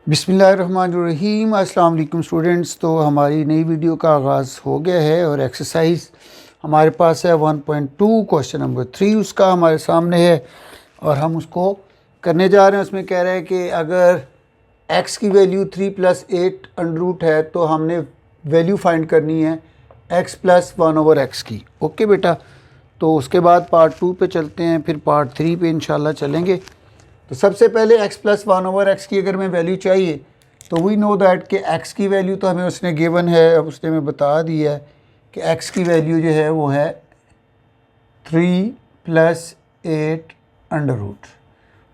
बिस्मिल्लाहिर्रहमानिर्रहीम। अस्सलाम वालेकुम स्टूडेंट्स। तो हमारी नई वीडियो का आगाज़ हो गया है और एक्सरसाइज हमारे पास है 1.2 क्वेश्चन नंबर 3 उसका हमारे सामने है और हम उसको करने जा रहे हैं। उसमें कह रहे हैं कि अगर x की वैल्यू 3 + 8 अंडर रूट है तो हमने वैल्यू फाइंड करनी है x + 1/x की। ओके बेटा, तो उसके बाद पार्ट 2 पे चलते हैं, फिर पार्ट 3 पे इंशाल्लाह चलेंगे। तो सबसे पहले x + 1/x की अगर हमें वैल्यू चाहिए तो वी नो दैट कि x की वैल्यू तो हमें उसने गिवन है, अब उसने हमें बता दिया है कि x की वैल्यू जो है वो है 3 + 8 अंडर रूट।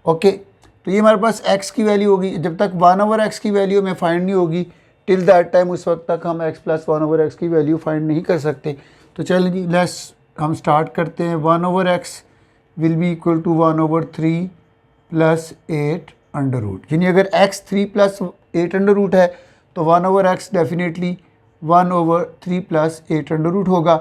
ओके, तो ये हमारे पास x की वैल्यू होगी। जब तक 1/x की वैल्यू हमें फाइंड नहीं होगी, टिल दैट टाइम उस वक्त तक हम x + 1/x की वैल्यू फाइंड नहीं कर सकते। तो चलिए जी, लेट्स हम स्टार्ट करते हैं। 1/x will be equal to 1/3 + 8 under root. यानी अगर x 3 + 8 अंडर रूट है तो 1/x डेफिनेटली 1/3 + 8 अंडर रूट होगा।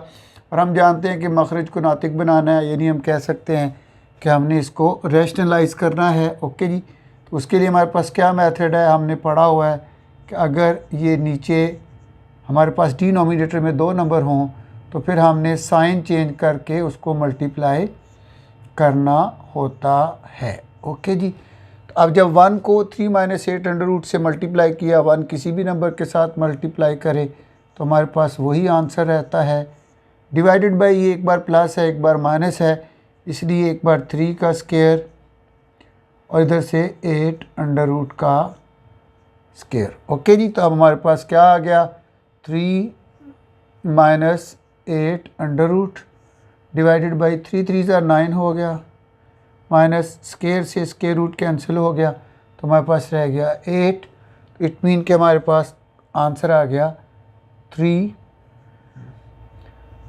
और हम जानते हैं कि मखरज को नातिक बनाना है, यानी हम कह सकते हैं कि हमने इसको रैशनलाइज करना है। ओके जी, तो उसके लिए हमारे पास क्या मेथड है, हमने पढ़ा हुआ है कि अगर ये नीचे हमारे पास डिनोमिनेटर में 2 नंबर हों तो फिर हमने साइन चेंज करके उसको मल्टीप्लाई करना होता है। ओके जी, तो अब जब 1 को 3 - 8 अंडर रूट से मल्टीप्लाई किया, 1 किसी भी नंबर के साथ मल्टीप्लाई करे तो हमारे पास वही आंसर रहता है। डिवाइडेड बाय ये एक बार प्लस है एक बार माइनस है, इसलिए एक बार 3 का स्क्वायर और इधर से 8 अंडर रूट का स्क्वायर। ओके जी, तो अब हमारे पास क्या आ गया, 3 - 8 अंडर रूट डिवाइडेड बाई 3 3 ज़ा 9 हो गया, माइनस स्क्वायर से स्क्वायर रूट कैंसिल हो गया तो हमारे पास रह गया 8। इट मीन के हमारे पास आंसर आ गया 3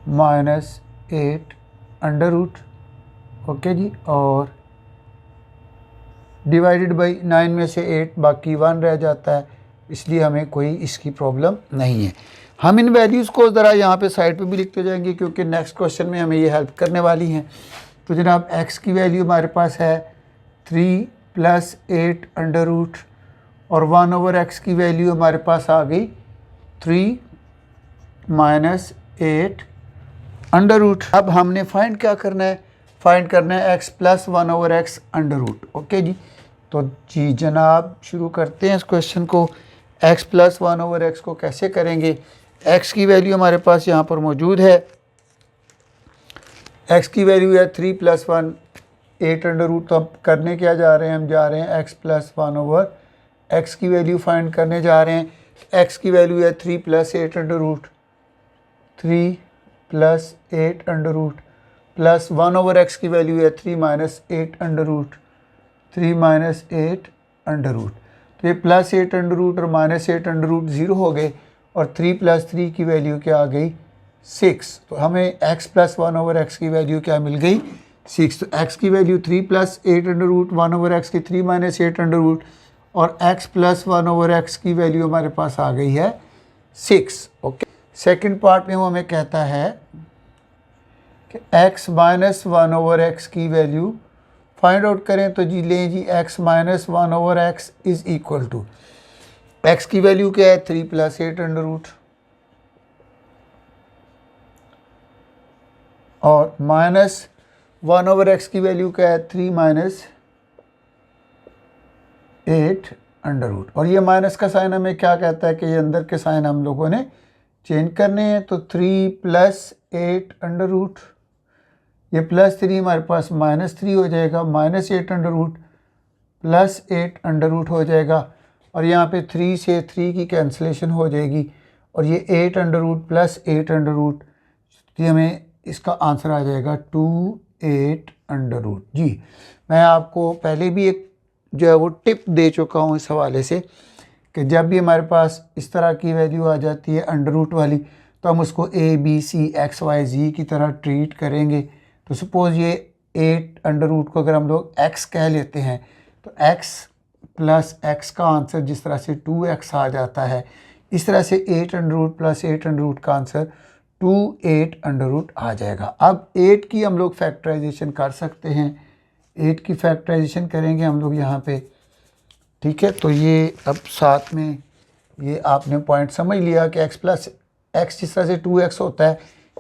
- 8 अंडर रूट। ओके जी, और डिवाइडेड बाई 9 में से 8 बाकी 1 रह जाता है, इसलिए हमें कोई इसकी प्रॉब्लम नहीं है। हम इन वैल्यूज़ को ज़रा यहाँ पे साइड पे भी लिखते जाएंगे क्योंकि नेक्स्ट क्वेश्चन में हमें ये हेल्प करने वाली हैं। तो जनाब x की वैल्यू हमारे पास है 3 + 8 अंडर रूट और 1/x की वैल्यू हमारे पास आ गई 3 - 8 अंडर रूट। अब हमने फाइंड क्या करना है, फाइंड करना है x + 1/x under root. Okay जी, तो जी जनाब शुरू करते हैं इस क्वेश्चन को। x + 1/x को कैसे करेंगे, x की वैल्यू हमारे पास यहाँ पर मौजूद है। x की वैल्यू है 3 + 1 8 अंडर रूट। तो अब करने क्या जा रहे हैं, हम जा रहे हैं x + 1/x की वैल्यू फाइंड करने जा रहे हैं। x की वैल्यू है 3 + 8 under root, 3 + 8 under root plus 1/x की वैल्यू है 3 - 8 अंडर रूट, 3 - 8 अंडर रूट। तो ये +8 अंडर रूट और -8 अंडर रूट 0 हो गए और 3 + 3 की वैल्यू क्या आ गई, 6। तो हमें x + 1/x की वैल्यू क्या मिल गई, 6। तो x की वैल्यू 3 + 8 अंडर रूट, 1/x की 3 - 8 अंडर रूट और x + 1/x की वैल्यू हमारे पास आ गई है 6। ओके, सेकंड पार्ट में वो हमें कहता है कि x - 1/x की वैल्यू फाइंड आउट करें। तो जी लें जी, x - 1/x is equal to, x की वैल्यू क्या है 3 + 8 अंडर रूट और माइनस 1/x की वैल्यू क्या है 3 - 8 अंडर रूट। और ये माइनस का साइन हमें क्या कहता है कि ये अंदर के साइन हम लोगों ने चेंज करने हैं। तो 3 + 8 अंडर रूट, ये +3 हमारे पास -3 हो जाएगा, -8 अंडर रूट +8 अंडर रूट हो जाएगा और यहाँ पे 3 से 3 की कैंसिलेशन हो जाएगी और ये 8 अंडर रूट +8 अंडर रूट, ये हमें इसका आंसर आ जाएगा 28 अंडर रूट। जी मैं आपको पहले भी एक जो है वो टिप दे चुका हूँ इस हवाले से कि जब भी हमारे पास इस तरह की वैल्यू आ जाती है अंडर रूट वाली तो हम उसको ABCXYZ की तरह ट्रीट करेंगे। तो सपोज़ ये 8 अंडर रूट को अगर हम लोग x कह लेते हैं तो x + x का आंसर जिस तरह से 2x आ जाता है, इस तरह से 8 अंडर रूट + 8 अंडर रूट का आंसर 28 अंडर रूट आ जाएगा। अब 8 की हम लोग फैक्टराइजेशन कर सकते हैं, 8 की फैक्टराइजेशन करेंगे हम लोग यहाँ पे ठीक है, तो ये अब साथ में ये आपने पॉइंट समझ लिया कि x प्लस एक्स जिस तरह से 2x होता है,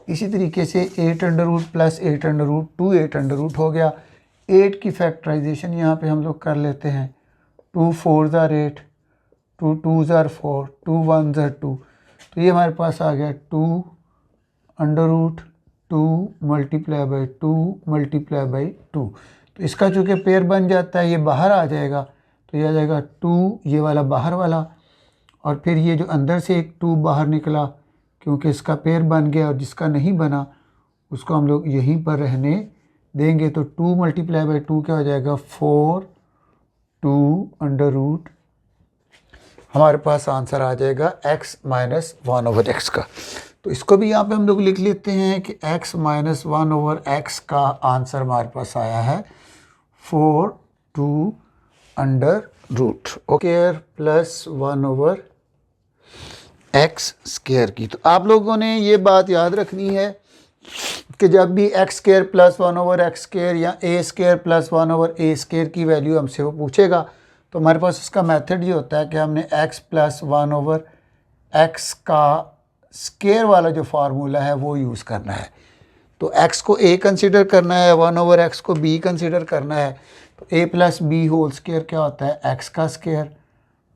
इसी तरीके से 8 under root plus 8 under root 2 8 under root हो गया। 8 की फैक्टराइजेशन यहाँ पे हम लोग कर लेते हैं। 2 4 ज़ार 8, 2 2 ज़ार 4, 2 1 ज़ार 2, तो ये हमारे पास आ गया 2 under root 2 multiply by 2 multiply by 2। तो इसका चूँकि पेयर बन जाता है, ये बाहर आ जाएगा, तो ये आ जाएगा 2, ये वाला बाहर वाला, और फिर ये जो अंदर से एक 2 बाहर निकला क्योंकि इसका पेयर बन गया, और जिसका नहीं बना उसको हम लोग यहीं पर रहने देंगे। तो 2 मल्टीप्लाई बाई 2 क्या हो जाएगा 4 2 अंडर रूट, हमारे पास आंसर आ जाएगा x माइनस 1 ओवर एक्स का। तो इसको भी यहाँ पे हम लोग लिख लेते हैं कि x माइनस 1 ओवर एक्स का आंसर हमारे पास आया है 4 2 under root square plus 1 over x square की। तो आप लोगों ने ये बात याद रखनी है कि जब भी x square plus 1 over x square या ए स्क्वायर प्लस 1 ओवर ए स्क्वायर की वैल्यू हमसे वो पूछेगा, तो हमारे पास उसका मेथड ये होता है कि हमने x प्लस 1 ओवर एक्स का स्क्वायर वाला जो फार्मूला है वो यूज़ करना है। तो x को a कंसिडर करना है, 1 ओवर x को b कंसिडर करना है। तो a plus b whole square क्या होता है x का स्क्वायर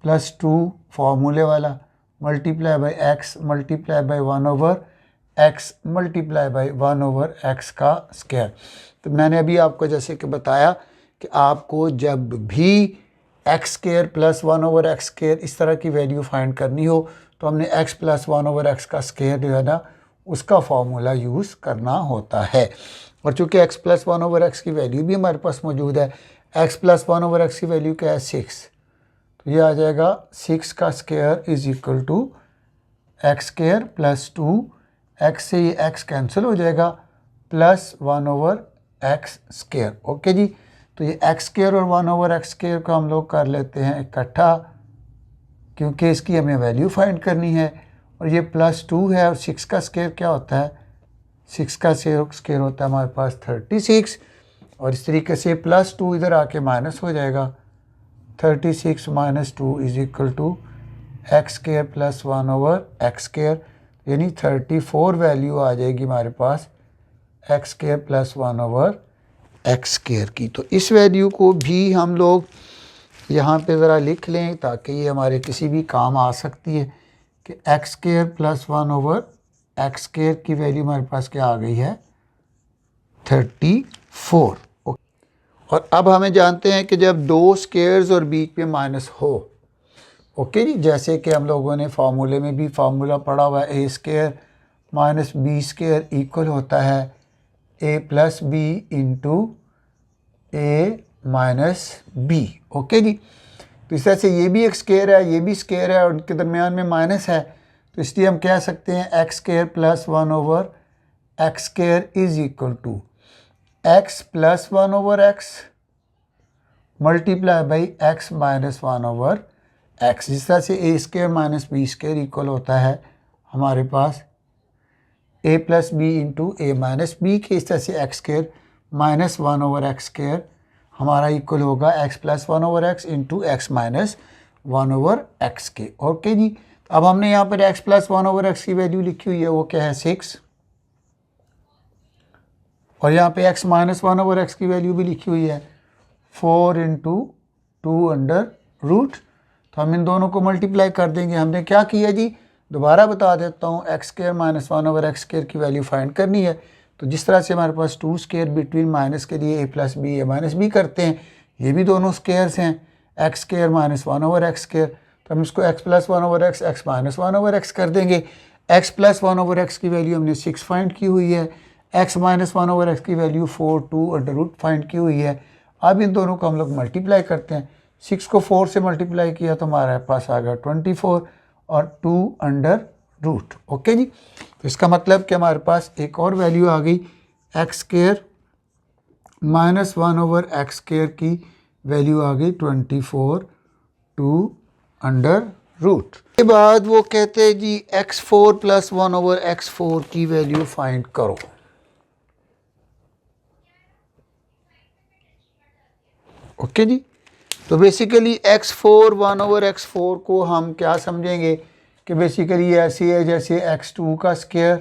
प्लस 2 फार्मूले वाला multiply by x multiply by 1 over x multiply by 1 over x का स्क्वायर। तो मैंने अभी आपको जैसे कि बताया कि आपको जब भी x square plus 1 over x square इस तरह की वैल्यू फाइंड करनी हो, तो हमने x प्लस 1 ओवर एक्स का स्क्वायर जो है ना उसका फार्मूला यूज़ करना होता है। और चूँकि x प्लस 1 ओवर एक्स की वैल्यू भी हमारे पास मौजूद है, x प्लस 1 ओवर एक्स की वैल्यू क्या है 6, तो ये आ जाएगा 6 का square is equal to x square plus 2, x से ये x कैंसिल हो जाएगा plus 1 over x square. Okay जी, तो ये एक्स स्क्वायर और 1 ओवर एक्स स्क्वायर को हम लोग कर लेते हैं इकट्ठा, क्योंकि इसकी हमें वैल्यू फाइंड करनी है। और ये प्लस 2 है, और 6 का स्क्वायर क्या होता है 6 का स्क्वायर होता है हमारे पास 36, और इस तरीके से प्लस 2 इधर आके माइनस हो जाएगा। 36 minus 2 is equal to x square plus 1 over x square, यानी 34 वैल्यू आ जाएगी हमारे पास x square plus 1 over x square की। तो इस वैल्यू को भी हम लोग यहाँ पे ज़रा लिख लें ताकि ये हमारे किसी भी काम आ सकती है कि x square plus 1 over x square की वैल्यू हमारे पास क्या आ गई है 34। और अब हमें जानते हैं कि जब दो स्क्वायर्स और बीच में माइनस हो, ओके जी, जैसे कि हम लोगों ने फार्मूले में भी फार्मूला पढ़ा हुआ है, A square minus B square equal होता है A plus B into A minus B. Okay जी, तो इस तरह से ये भी एक स्क्वायर है, ये भी स्क्वायर है, और उनके दरमियान में माइनस है, तो इसलिए हम कह सकते हैं x square plus 1 over x square is equal to x plus 1 over x multiply by x minus 1 over x. जिस तरह से A square minus B square equal होता है हमारे पास A plus B into A minus B के, इस तरह से x square minus 1 over x square हमारा इक्वल होगा x plus 1 over x into x minus 1 over x के। ओके जी, अब हमने यहाँ पर एक्स प्लस 1 ओवर एक्स की वैल्यू लिखी हुई है, वो क्या है 6, और यहाँ पे एक्स माइनस 1 ओवर एक्स की वैल्यू भी लिखी हुई है 4 इंटू 2 अंडर रूट। तो हम इन दोनों को मल्टीप्लाई कर देंगे। हमने क्या किया जी, दोबारा बता देता हूँ, x square minus 1 over x square की वैल्यू फाइंड करनी है। तो जिस तरह से हमारे पास 2 स्क्वायर बिटवीन माइनस के लिए ए प्लस बी ए माइनस बी करते हैं, ये भी दोनों स्क्वायर्स हैं, x square minus 1 over x square, तो हम इसको x plus 1 over x minus 1 over x कर देंगे। एक्स प्लस 1 ओवर एक्स की वैल्यू हमने 6 फाइंड की हुई है, एक्स माइनस 1 ओवर एक्स की वैल्यू 4 2 अंडर रूट फाइंड की हुई है। अब इन दोनों को हम लोग मल्टीप्लाई करते हैं, 6 को 4 से मल्टीप्लाई किया तो हमारे पास आ गया 24 और 2 अंडर रूट। ओके जी, तो इसका मतलब कि हमारे पास एक और वैल्यू आ गई, x square minus 1 over x square की वैल्यू आ गई 24 2 अंडर रूट। के बाद वो कहते हैं जी x4 प्लस 1 ओवर x4 की वैल्यू फाइंड करो। ओके जी, तो बेसिकली x4 1/x4 को हम क्या समझेंगे कि बेसिकली ये ऐसी है जैसे x2 का स्क्वायर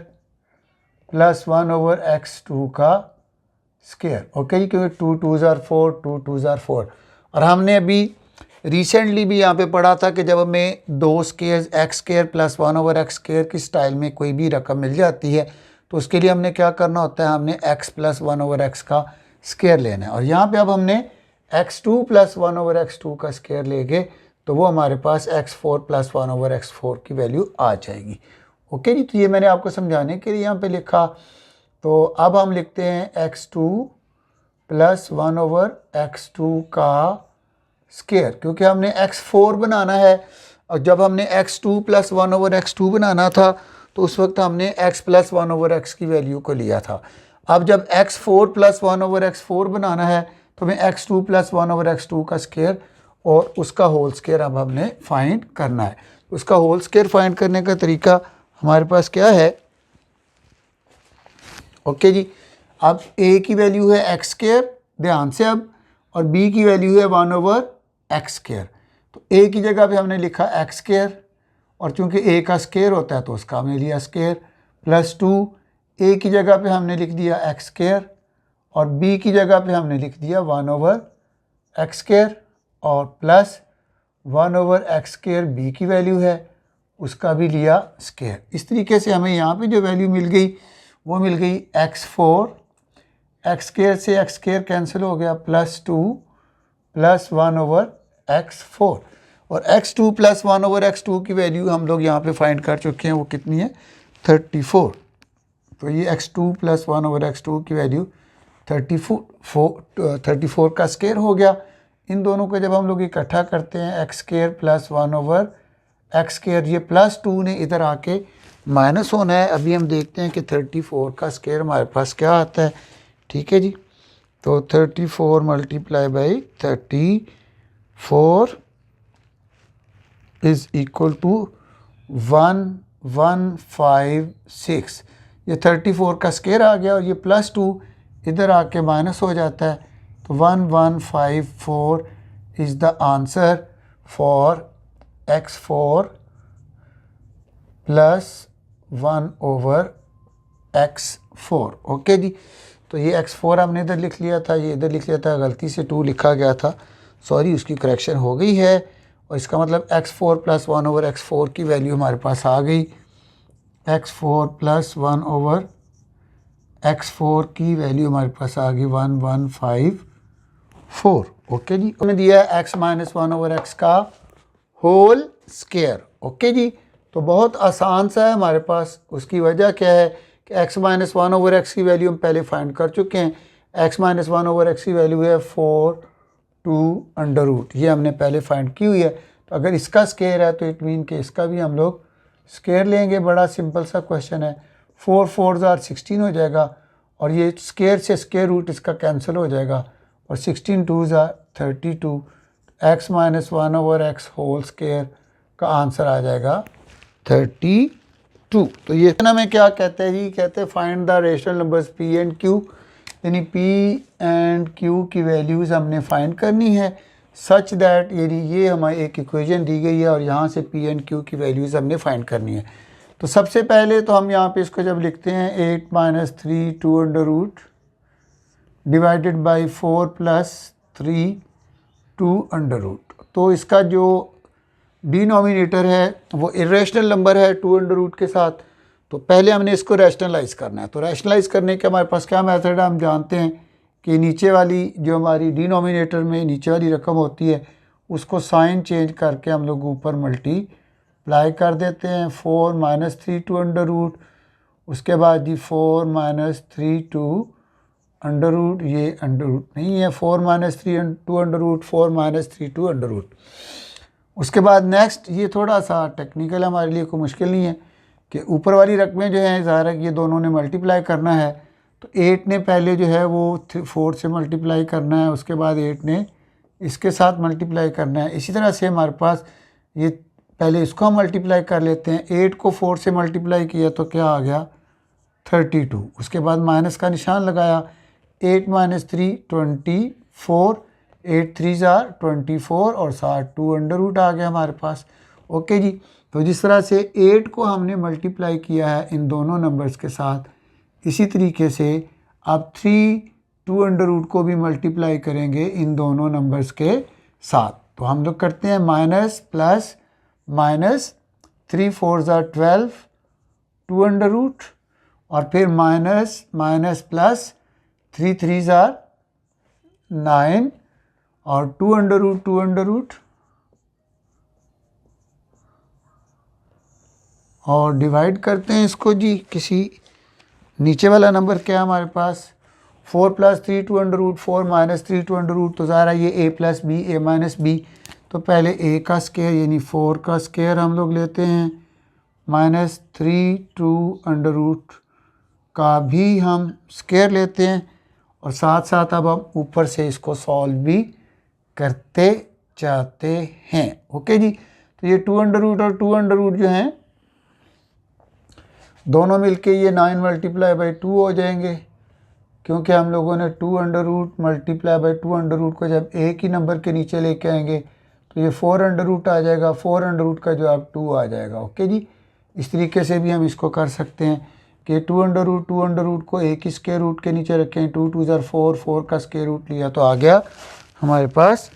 प्लस 1/x2 का स्क्वायर। ओके जी, क्योंकि 2 2s are 4, 2 2s are 4। और हमने अभी रिसेंटली भी यहाँ पे पढ़ा था कि जब हमें दो squares x square plus 1/x square की स्टाइल में कोई भी रकम मिल जाती है तो उसके लिए हमने क्या करना होता है, हमने x प्लस 1/x का स्क्वायर लेना है। और यहाँ पे अब हमने x2 प्लस 1/x2 का स्क्वायर लेंगे तो वो हमारे पास x4 प्लस 1/x4 की वैल्यू आ जाएगी। ओके जी, तो ये मैंने आपको समझाने के लिए यहाँ पे लिखा। तो अब हम लिखते हैं x2 प्लस 1/x2 का स्क्वायर, क्योंकि हमने x4 बनाना है। और जब हमने x2 प्लस 1/x2 बनाना था तो उस वक्त हमने x प्लस 1/x की वैल्यू को लिया था। अब जब x4 प्लस 1/x4 बनाना है तो हमें x2 प्लस 1/x2 का स्क्वायर और उसका होल स्क्वायर अब हमने फाइंड करना है। उसका होल स्क्वायर फाइंड करने का तरीका हमारे पास क्या है, ओके जी। अब a की वैल्यू है x स्क्वायर, ध्यान से अब, और b की वैल्यू है 1/x स्क्वायर। तो a की जगह पे हमने लिखा x स्क्वायर और चूंकि a का स्क्वायर होता है तो उसका हमने लिया स्क्वायर, प्लस 2 a की जगह पे हमने लिख दिया x स्क्वायर और b की जगह पे हमने लिख दिया 1/x स्क्वायर और प्लस 1/x स्क्वायर b की वैल्यू है उसका भी लिया स्क्वायर। इस तरीके से हमें यहाँ पे जो वैल्यू मिल गई वो मिल गई x4, x स्क्वायर से x स्क्वायर कैंसिल हो गया, प्लस 2 प्लस 1/x4 और x2 प्लस 1/x2 की वैल्यू हम लोग यहाँ पे फाइंड कर चुके हैं, वो कितनी है 34। तो ये x2 प्लस 1/x2 की वैल्यू 34 का स्क्वायर हो गया। इन दोनों को जब हम लोग इकट्ठा करते हैं x square plus 1/x square, ये प्लस 2 ने इधर आके माइनस होना है। अभी हम देखते हैं कि 34 का स्क्वायर हमारे पास क्या आता है। ठीक है जी, तो 34 multiply by 34 is equal to 1156। ये 34 का स्क्वायर आ गया और ये प्लस 2 इधर आके माइनस हो जाता है, तो 1154 is the answer for x4 plus 1/x4। Okay जी, तो ये x4 हमने इधर लिख लिया था, ये इधर लिख लिया था, गलती से 2 लिखा गया था, सॉरी, उसकी करेक्शन हो गई है। और इसका मतलब x4 प्लस 1/x4 की वैल्यू हमारे पास आ गई। x4 प्लस 1/x4 की वैल्यू हमारे पास आ गई 1154। ओके जी, हमने दिया है x माइनस 1/x का होल स्क्वायर। ओके जी, तो बहुत आसान सा है हमारे पास। उसकी वजह क्या है कि x माइनस 1/x की वैल्यू हम पहले फाइंड कर चुके हैं। x माइनस 1/x की वैल्यू है 4 2 अंडर रूट, ये हमने पहले फाइंड की हुई है। तो अगर इसका स्क्वायर है तो इट मीन कि इसका भी हम लोग स्क्वायर लेंगे। बड़ा सिंपल सा क्वेश्चन है। 4 4s are 16 हो जाएगा और ये स्क्वायर से स्क्वायर रूट इसका कैंसिल हो जाएगा और 16 2s are 32। x minus 1/x whole square का आंसर आ जाएगा 32। तो ये हमें क्या कहते हैं जी, कहते हैं find the rational numbers p and q, यानी p एंड q की वैल्यूज़ हमने फाइंड करनी है सच दैट, यानी ये हमारी एक इक्वेशन दी गई है और यहाँ से p एंड q की वैल्यूज़ हमने फाइंड करनी है। तो सबसे पहले तो हम यहाँ पे इसको जब लिखते हैं 8 minus 3 2 under root divided by 4 plus 3 2 under root, तो इसका जो डिनोमिनेटर है वो इरेशनल नंबर है 2 अंडर रूट के साथ। तो पहले हमने इसको रैशनलाइज़ करना है। तो रैशनलाइज़ करने के हमारे पास क्या मेथड है, हम जानते हैं कि नीचे वाली जो हमारी डिनोमिनेटर में नीचे वाली रकम होती है उसको साइन चेंज करके हम लोग ऊपर मल्टीप्लाई कर देते हैं। 4 माइनस 3 2 अंडर रूट, उसके बाद जी 4 माइनस 3 2 अंडर रूट, ये अंडर रूट नहीं है, 4 minus 3 2 under root, 4 minus 3 2 under root. उसके बाद नेक्स्ट, ये थोड़ा सा टेक्निकल हमारे लिए कोई मुश्किल नहीं है कि ऊपर वाली रकमें जो हैं ज़ाहिर है कि ये दोनों ने मल्टीप्लाई करना है। तो 8 ने पहले जो है वो 4 से मल्टीप्लाई करना है, उसके बाद 8 ने इसके साथ मल्टीप्लाई करना है। इसी तरह से हमारे पास ये पहले इसको हम मल्टीप्लाई कर लेते हैं। 8 को 4 से मल्टीप्लाई किया तो क्या आ गया 32, उसके बाद माइनस का निशान लगाया, 8 माइनस 3 24, 8 3 जार 24 और साथ 2 अंडर रूट आ गया हमारे पास। ओके जी, तो जिस तरह से 8 को हमने मल्टीप्लाई किया है इन दोनों नंबर्स के साथ, इसी तरीके से अब 3 2 अंडर रूट को भी मल्टीप्लाई करेंगे इन दोनों नंबर्स के साथ। तो हम लोग करते हैं माइनस प्लस माइनस, 3 4 जार 12 2 अंडर रूट, और फिर माइनस माइनस प्लस 3 3 जार 9 और 2 अंडर रूट 2 अंडर रूट, और डिवाइड करते हैं इसको जी किसी नीचे वाला नंबर क्या है हमारे पास, 4 plus 3 2 under root 4 minus 3 2 under root, तो ज़ाहिर है ये a plus b a minus b, तो पहले a का स्क्वायर यानी 4 का स्क्वायर हम लोग लेते हैं, माइनस 3 2 अंडर रूट का भी हम स्क्वायर लेते हैं, और साथ साथ अब हम ऊपर से इसको सॉल्व भी करते जाते हैं। ओके जी, तो ये 2 अंडर रूट और 2 अंडर रूट जो हैं दोनों मिलके ये 9 मल्टीप्लाई बाई 2 हो जाएंगे, क्योंकि हम लोगों ने 2 under root multiply by 2 under root को जब एक ही नंबर के नीचे लेके आएंगे तो ये 4 अंडर रूट आ जाएगा, 4 अंडर रूट का जवाब 2 आ जाएगा। ओके जी, इस तरीके से भी हम इसको कर सकते हैं कि 2 अंडर रूट को एक ही स्क्वायर रूट के नीचे रखें, 2 2 ज़ार 4 4 का स्क्वायर रूट लिया तो आ गया हमारे पास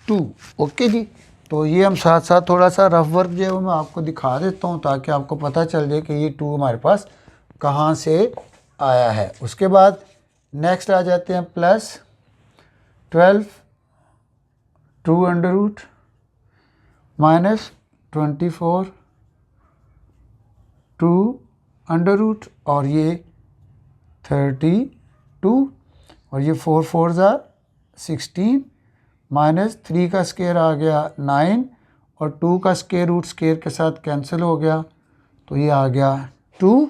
2। ओके जी, तो ये हम साथ साथ थोड़ा सा रफ वर्क जो है वो मैं आपको दिखा देता हूँ ताकि आपको पता चल जाए कि ये 2 हमारे पास कहाँ से आया है। उसके बाद नेक्स्ट आ जाते हैं plus 12 2 under root minus 24 2 under root, और ये 32 और ये 4 4 ज़ार 16 माइनस 3 का स्क्वायर आ गया 9 और 2 का स्क्वायर रूट स्क्वायर के साथ कैंसिल हो गया, तो ये आ गया 2।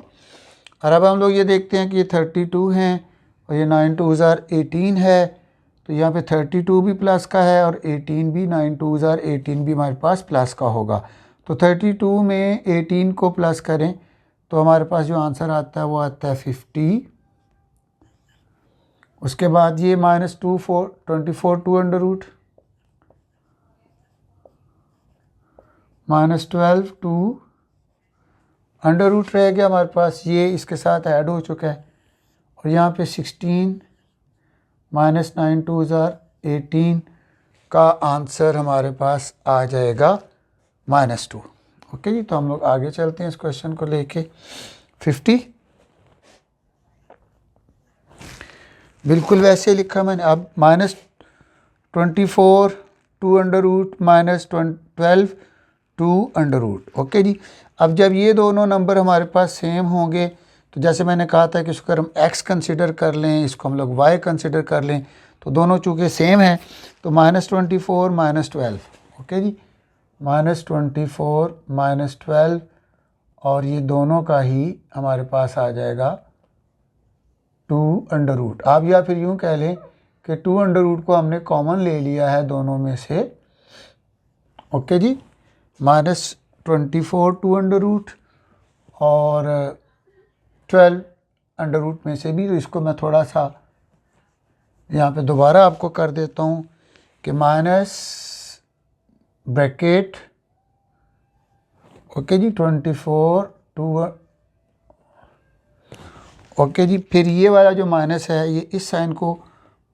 और अब हम लोग ये देखते हैं कि ये 32 हैं और ये 9 2 ज़ार 18 है, तो यहाँ पे 32 भी प्लस का है और 18 भी, 9 2 ज़ार 18 भी हमारे पास प्लस का होगा। तो 32 में 18 को प्लस करें तो हमारे पास जो आंसर आता है वो आता है 50। उसके बाद ये minus 24 2 under root minus 12 2 under root रह गया हमारे पास, ये इसके साथ ऐड हो चुका है, और यहाँ पे 16 माइनस 9 2 ज़ार 18 का आंसर हमारे पास आ जाएगा -2। ओके जी, तो हम लोग आगे चलते हैं इस क्वेश्चन को लेके। 50 बिल्कुल वैसे लिखा मैंने, अब -24 2 under root minus 12 2 under root. Okay जी, अब जब ये दोनों नंबर हमारे पास सेम होंगे तो जैसे मैंने कहा था कि इसको हम x कंसिडर कर लें, इसको हम लोग y कंसिडर कर लें, तो दोनों चूँकि सेम हैं तो -24 -12। ओके जी, -24 -12, और ये दोनों का ही हमारे पास आ जाएगा 2 अंडर रूट। आप या फिर यूँ कह लें कि 2 अंडर रूट को हमने कॉमन ले लिया है दोनों में से। ओके जी, -24 2 अंडर रूट और 12 अंडर रूट में से भी, तो इसको मैं थोड़ा सा यहाँ पे दोबारा आपको कर देता हूँ कि माइनस ब्रैकेट, ओके जी, 24 2, ओके जी, फिर ये वाला जो माइनस है ये इस साइन को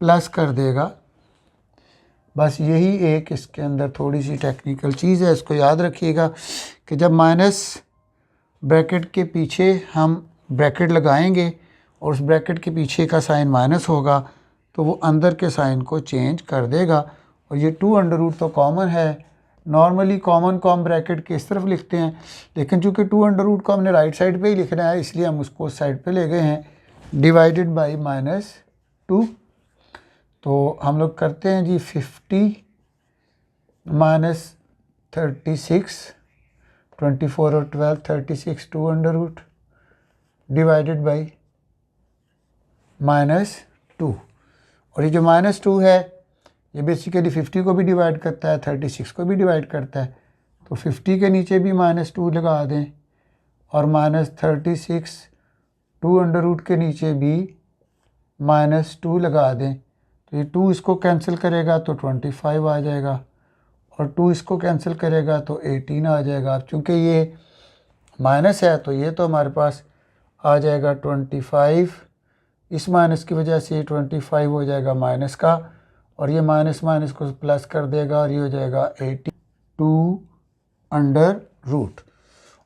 प्लस कर देगा। बस यही एक इसके अंदर थोड़ी सी टेक्निकल चीज़ है, इसको याद रखिएगा कि जब माइनस ब्रैकेट के पीछे हम ब्रैकेट लगाएंगे और उस ब्रैकेट के पीछे का साइन माइनस होगा तो वो अंदर के साइन को चेंज कर देगा। और ये 2 अंडर रूट तो कॉमन है, नॉर्मली कॉमन को हम ब्रैकेट के इस तरफ लिखते हैं, लेकिन चूंकि 2 अंडर रूट को हमने राइट साइड पे ही लिखना है इसलिए हम उसको उस साइड पे ले गए हैं, डिवाइडेड बाई -2। तो हम लोग करते हैं जी 50 -36 24 और 12 36 2 अंडर रूट डिवाइडेड बाई -2। और ये जो -2 है ये बेसिकली 50 को भी डिवाइड करता है, 36 को भी डिवाइड करता है, तो 50 के नीचे भी -2 लगा दें और -36 2 अंडर रूट के नीचे भी -2 लगा दें, तो ये 2 इसको कैंसिल करेगा तो 25 आ जाएगा, और 2 इसको कैंसिल करेगा तो 18 आ जाएगा। अब चूँकि ये माइनस है तो ये तो हमारे पास आ जाएगा 25, इस माइनस की वजह से 25 हो जाएगा माइनस का, और ये माइनस माइनस को प्लस कर देगा और ये हो जाएगा 82 अंडर रूट।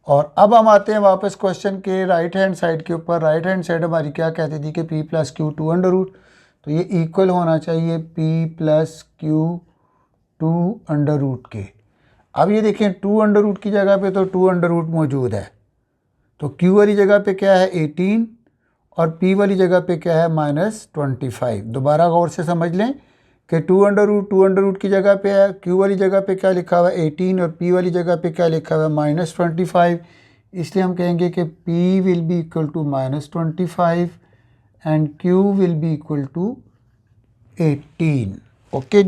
और अब हम आते हैं वापस क्वेश्चन के राइट हैंड साइड के ऊपर। राइट हैंड साइड हमारी क्या कहती थी कि p plus q 2 under root, तो ये इक्वल होना चाहिए p plus q 2 under root के। अब ये देखें 2 अंडर रूट की जगह पे तो 2 अंडर रूट मौजूद है, तो q वाली जगह पे क्या है 18 और p वाली जगह पे क्या है -25। दोबारा गौर से समझ लें कि 2 अंडर रूट की जगह पे है, q वाली जगह पे क्या लिखा हुआ है 18 और p वाली जगह पे क्या लिखा हुआ है -25। इसलिए हम कहेंगे कि p will be equal to -25 and q will be equal to 18। Okay.